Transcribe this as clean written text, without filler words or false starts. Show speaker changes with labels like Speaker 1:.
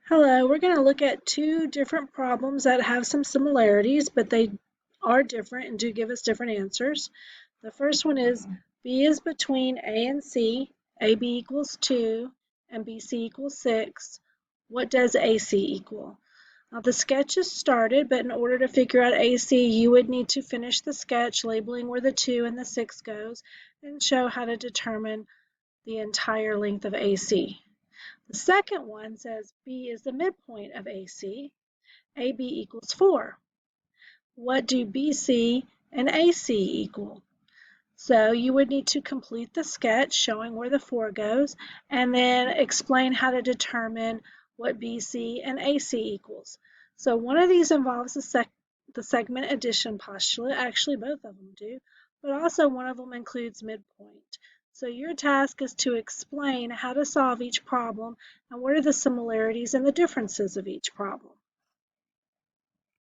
Speaker 1: Hello, we're going to look at two different problems that have some similarities, but they are different and do give us different answers. The first one is B is between A and C, AB equals 2, and BC equals 6. What does AC equal? Now the sketch is started, but in order to figure out AC, you would need to finish the sketch, labeling where the 2 and the 6 goes, and show how to determine the entire length of AC. The second one says B is the midpoint of AC. AB equals 4. What do BC and AC equal? So you would need to complete the sketch showing where the 4 goes and then explain how to determine what BC and AC equals. So one of these involves the segment addition postulate. Actually, both of them do, but also one of them includes midpoint. So your task is to explain how to solve each problem and what are the similarities and the differences of each problem.